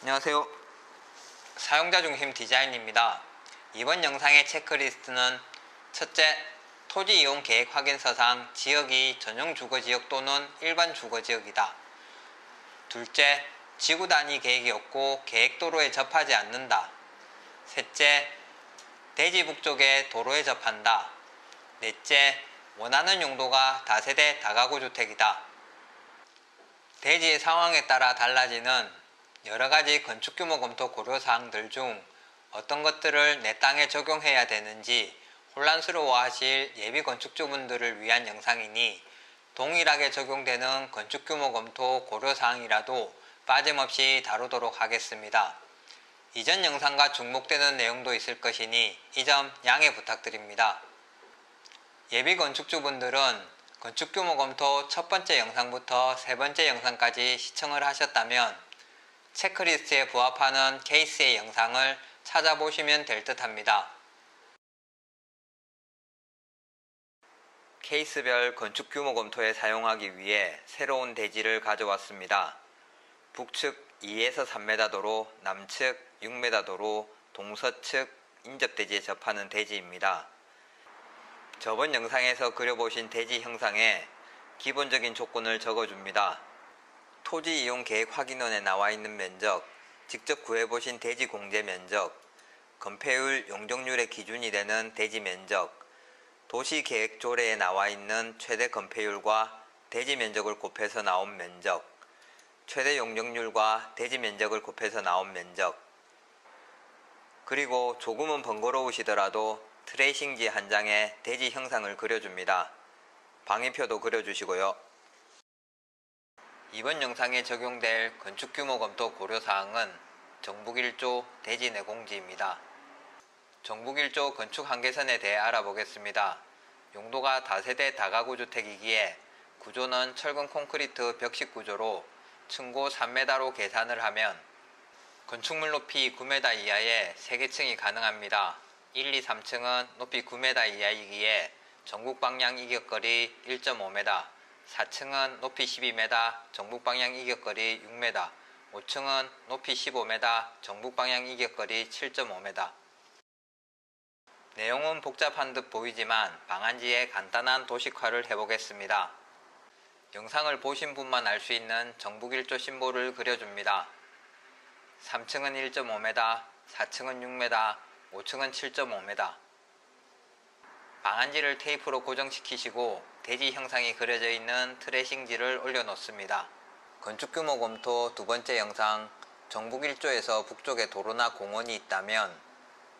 안녕하세요. 사용자 중심 디자인입니다. 이번 영상의 체크리스트는 첫째, 토지 이용 계획 확인서상 지역이 전용 주거지역 또는 일반 주거지역이다. 둘째, 지구 단위 계획이 없고 계획도로에 접하지 않는다. 셋째, 대지 북쪽에 도로에 접한다. 넷째, 원하는 용도가 다세대 다가구 주택이다. 대지의 상황에 따라 달라지는 여러가지 건축규모 검토 고려사항들 중 어떤 것들을 내 땅에 적용해야 되는지 혼란스러워하실 예비 건축주분들을 위한 영상이니 동일하게 적용되는 건축규모 검토 고려사항이라도 빠짐없이 다루도록 하겠습니다. 이전 영상과 중복되는 내용도 있을 것이니 이 점 양해 부탁드립니다. 예비 건축주분들은 건축규모 검토 첫 번째 영상부터 세 번째 영상까지 시청을 하셨다면 체크리스트에 부합하는 케이스의 영상을 찾아보시면 될 듯 합니다. 케이스별 건축규모 검토에 사용하기 위해 새로운 대지를 가져왔습니다. 북측 2에서 3m 도로, 남측 6m 도로, 동서측 인접대지에 접하는 대지입니다. 저번 영상에서 그려보신 대지 형상에 기본적인 조건을 적어줍니다. 토지 이용 계획 확인원에 나와 있는 면적, 직접 구해보신 대지 공제 면적, 건폐율, 용적률의 기준이 되는 대지 면적, 도시 계획 조례에 나와 있는 최대 건폐율과 대지 면적을 곱해서 나온 면적, 최대 용적률과 대지 면적을 곱해서 나온 면적, 그리고 조금은 번거로우시더라도 트레이싱지 한 장에 대지 형상을 그려줍니다. 방위표도 그려주시고요. 이번 영상에 적용될 건축규모 검토 고려사항은 정북 1조 대지 내공지입니다. 정북 1조 건축 한계선에 대해 알아보겠습니다. 용도가 다세대 다가구 주택이기에 구조는 철근 콘크리트 벽식 구조로 층고 3m로 계산을 하면 건축물 높이 9m 이하의 3개층이 가능합니다. 1, 2, 3층은 높이 9m 이하이기에 전국방향 이격거리 1.5m, 4층은 높이 12m, 정북방향 이격거리 6m, 5층은 높이 15m, 정북방향 이격거리 7.5m. 내용은 복잡한 듯 보이지만 방안지에 간단한 도식화를 해보겠습니다. 영상을 보신 분만 알 수 있는 정북 1조 심볼을 그려줍니다. 3층은 1.5m, 4층은 6m, 5층은 7.5m. 방안지를 테이프로 고정시키시고 대지 형상이 그려져 있는 트레이싱지를 올려놓습니다. 건축규모 검토 두 번째 영상 정북 1조에서 북쪽에 도로나 공원이 있다면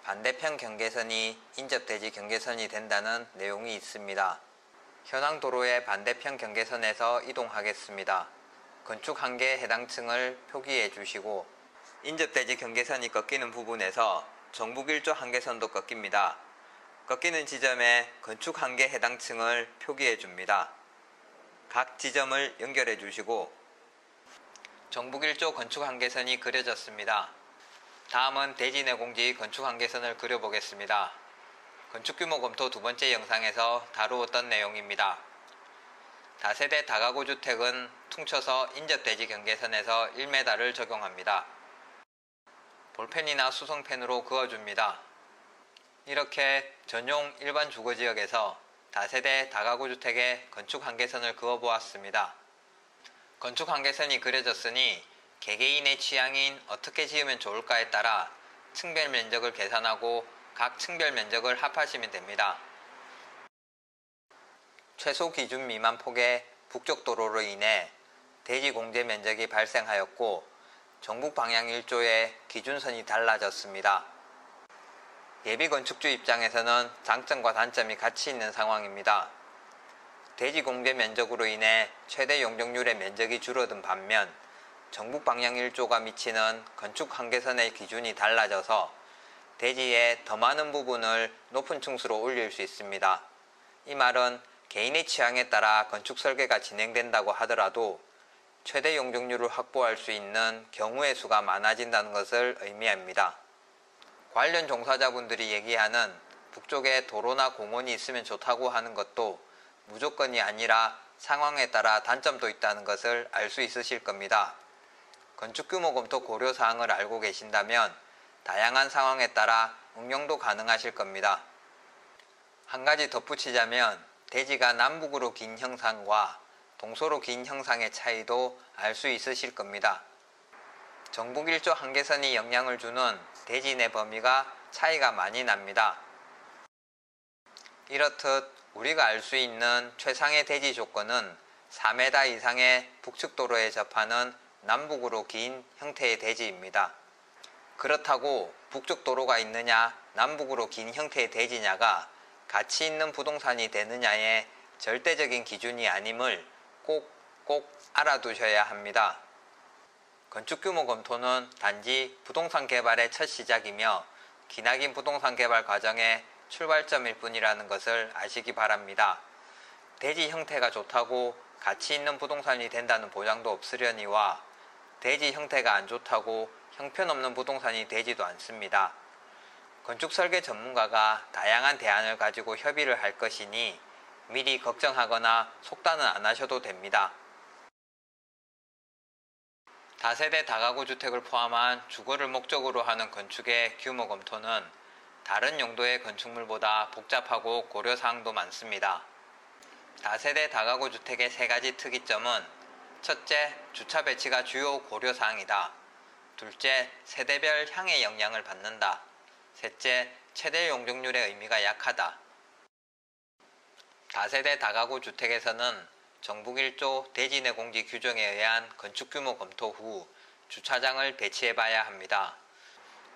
반대편 경계선이 인접대지 경계선이 된다는 내용이 있습니다. 현황 도로의 반대편 경계선에서 이동하겠습니다. 건축 한계 해당 층을 표기해 주시고 인접대지 경계선이 꺾이는 부분에서 정북 1조 한계선도 꺾입니다. 꺾이는 지점에 건축 한계 해당 층을 표기해 줍니다. 각 지점을 연결해 주시고 정북 1조 건축 한계선이 그려졌습니다. 다음은 대지 내공지 건축 한계선을 그려보겠습니다. 건축규모 검토 두 번째 영상에서 다루었던 내용입니다. 다세대 다가구 주택은 퉁쳐서 인접대지 경계선에서 1m를 적용합니다. 볼펜이나 수성펜으로 그어줍니다. 이렇게 전용 일반 주거지역에서 다세대 다가구 주택의 건축 한계선을 그어보았습니다. 건축 한계선이 그려졌으니 개개인의 취향인 어떻게 지으면 좋을까에 따라 층별 면적을 계산하고 각 층별 면적을 합하시면 됩니다. 최소 기준 미만 폭의 북쪽 도로로 인해 대지 공제 면적이 발생하였고 정북 방향 1조의 기준선이 달라졌습니다. 예비 건축주 입장에서는 장점과 단점이 같이 있는 상황입니다. 대지 공제 면적으로 인해 최대 용적률의 면적이 줄어든 반면 정북 방향 1조가 미치는 건축 한계선의 기준이 달라져서 대지의 더 많은 부분을 높은 층수로 올릴 수 있습니다. 이 말은 개인의 취향에 따라 건축 설계가 진행된다고 하더라도 최대 용적률을 확보할 수 있는 경우의 수가 많아진다는 것을 의미합니다. 관련 종사자분들이 얘기하는 북쪽에 도로나 공원이 있으면 좋다고 하는 것도 무조건이 아니라 상황에 따라 단점도 있다는 것을 알 수 있으실 겁니다. 건축 규모 검토 고려 사항을 알고 계신다면 다양한 상황에 따라 응용도 가능하실 겁니다. 한 가지 덧붙이자면 대지가 남북으로 긴 형상과 동서로 긴 형상의 차이도 알 수 있으실 겁니다. 정북 1조 한계선이 영향을 주는 대지 내 범위가 차이가 많이 납니다. 이렇듯 우리가 알 수 있는 최상의 대지 조건은 4m 이상의 북측도로에 접하는 남북으로 긴 형태의 대지입니다. 그렇다고 북쪽 도로가 있느냐, 남북으로 긴 형태의 대지냐가 가치 있는 부동산이 되느냐의 절대적인 기준이 아님을 꼭 알아두셔야 합니다. 건축규모 검토는 단지 부동산 개발의 첫 시작이며 기나긴 부동산 개발 과정의 출발점일 뿐이라는 것을 아시기 바랍니다. 대지 형태가 좋다고 가치 있는 부동산이 된다는 보장도 없으려니와 대지 형태가 안 좋다고 형편없는 부동산이 되지도 않습니다. 건축 설계 전문가가 다양한 대안을 가지고 협의를 할 것이니 미리 걱정하거나 속단은 안 하셔도 됩니다. 다세대 다가구 주택을 포함한 주거를 목적으로 하는 건축의 규모 검토는 다른 용도의 건축물보다 복잡하고 고려사항도 많습니다. 다세대 다가구 주택의 세 가지 특이점은 첫째, 주차 배치가 주요 고려사항이다. 둘째, 세대별 향의 영향을 받는다. 셋째, 최대 용적률의 의미가 약하다. 다세대 다가구 주택에서는 정북 1조 대지 내 공지 규정에 의한 건축규모 검토 후 주차장을 배치해봐야 합니다.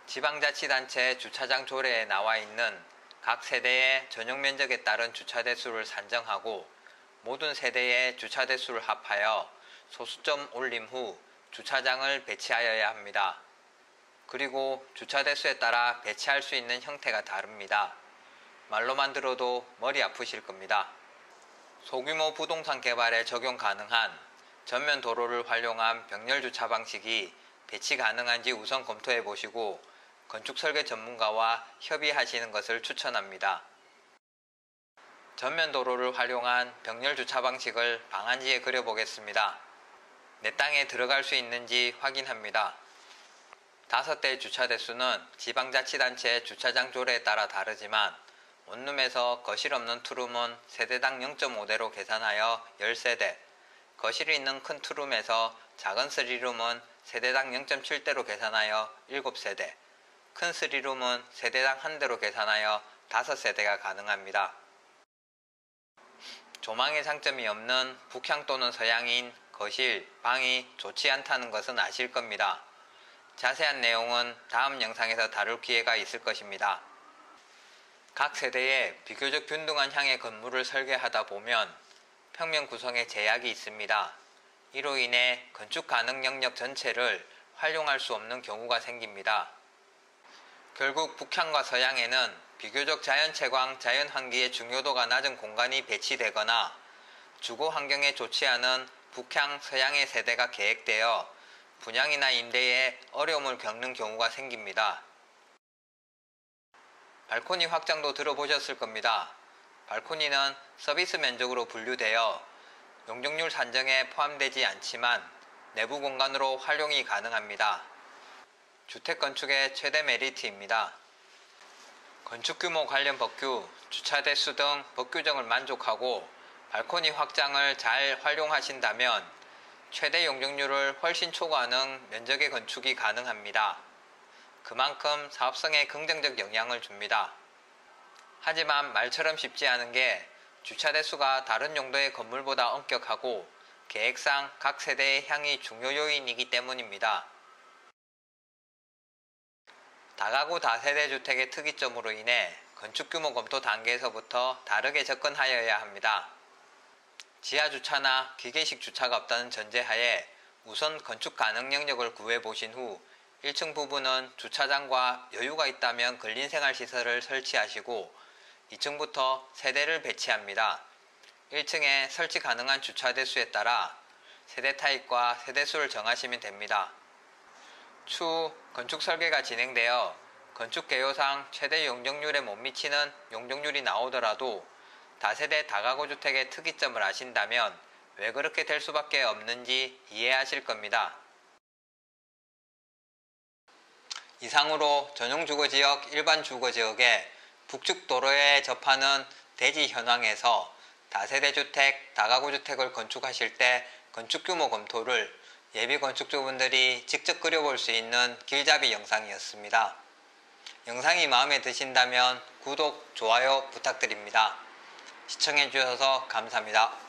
지방자치단체 주차장 조례에 나와 있는 각 세대의 전용 면적에 따른 주차 대수를 산정하고 모든 세대의 주차 대수를 합하여 소수점 올림 후 주차장을 배치하여야 합니다. 그리고 주차 대수에 따라 배치할 수 있는 형태가 다릅니다. 말로만 들어도 머리 아프실 겁니다. 소규모 부동산 개발에 적용 가능한 전면 도로를 활용한 병렬 주차 방식이 배치 가능한지 우선 검토해 보시고 건축 설계 전문가와 협의하시는 것을 추천합니다. 전면 도로를 활용한 병렬 주차 방식을 방안지에 그려보겠습니다. 내 땅에 들어갈 수 있는지 확인합니다. 5대 주차 대수는 지방자치단체 주차장 조례에 따라 다르지만 원룸에서 거실 없는 투룸은 세대당 0.5대로 계산하여 10세대, 거실이 있는 큰 투룸에서 작은 3룸은 세대당 0.7대로 계산하여 7세대, 큰 3룸은 세대당 1대로 계산하여 5세대가 가능합니다. 조망의 장점이 없는 북향 또는 서양인 거실, 방이 좋지 않다는 것은 아실 겁니다. 자세한 내용은 다음 영상에서 다룰 기회가 있을 것입니다. 각 세대에 비교적 균등한 향의 건물을 설계하다 보면 평면 구성에 제약이 있습니다. 이로 인해 건축 가능 영역 전체를 활용할 수 없는 경우가 생깁니다. 결국 북향과 서양에는 비교적 자연채광, 자연환기의 중요도가 낮은 공간이 배치되거나 주거 환경에 좋지 않은 북향, 서양의 세대가 계획되어 분양이나 임대에 어려움을 겪는 경우가 생깁니다. 발코니 확장도 들어보셨을 겁니다. 발코니는 서비스 면적으로 분류되어 용적률 산정에 포함되지 않지만 내부 공간으로 활용이 가능합니다. 주택 건축의 최대 메리트입니다. 건축규모 관련 법규, 주차 대수 등 법 규정을 만족하고 발코니 확장을 잘 활용하신다면 최대 용적률을 훨씬 초과하는 면적의 건축이 가능합니다. 그만큼 사업성에 긍정적 영향을 줍니다. 하지만 말처럼 쉽지 않은 게 주차 대수가 다른 용도의 건물보다 엄격하고 계획상 각 세대의 향이 중요 요인이기 때문입니다. 다가구 다세대 주택의 특이점으로 인해 건축규모 검토 단계에서부터 다르게 접근하여야 합니다. 지하주차나 기계식 주차가 없다는 전제하에 우선 건축 가능 영역을 구해보신 후 1층 부분은 주차장과 여유가 있다면 근린생활시설을 설치하시고 2층부터 세대를 배치합니다. 1층에 설치 가능한 주차 대수에 따라 세대 타입과 세대수를 정하시면 됩니다. 추후 건축 설계가 진행되어 건축 개요상 최대 용적률에 못 미치는 용적률이 나오더라도 다세대 다가구 주택의 특이점을 아신다면 왜 그렇게 될 수밖에 없는지 이해하실 겁니다. 이상으로 전용주거지역, 일반주거지역의 북측 도로에 접하는 대지 현황에서 다세대주택, 다가구주택을 건축하실 때 건축규모 검토를 예비건축주분들이 직접 그려볼 수 있는 길잡이 영상이었습니다. 영상이 마음에 드신다면 구독, 좋아요 부탁드립니다. 시청해주셔서 감사합니다.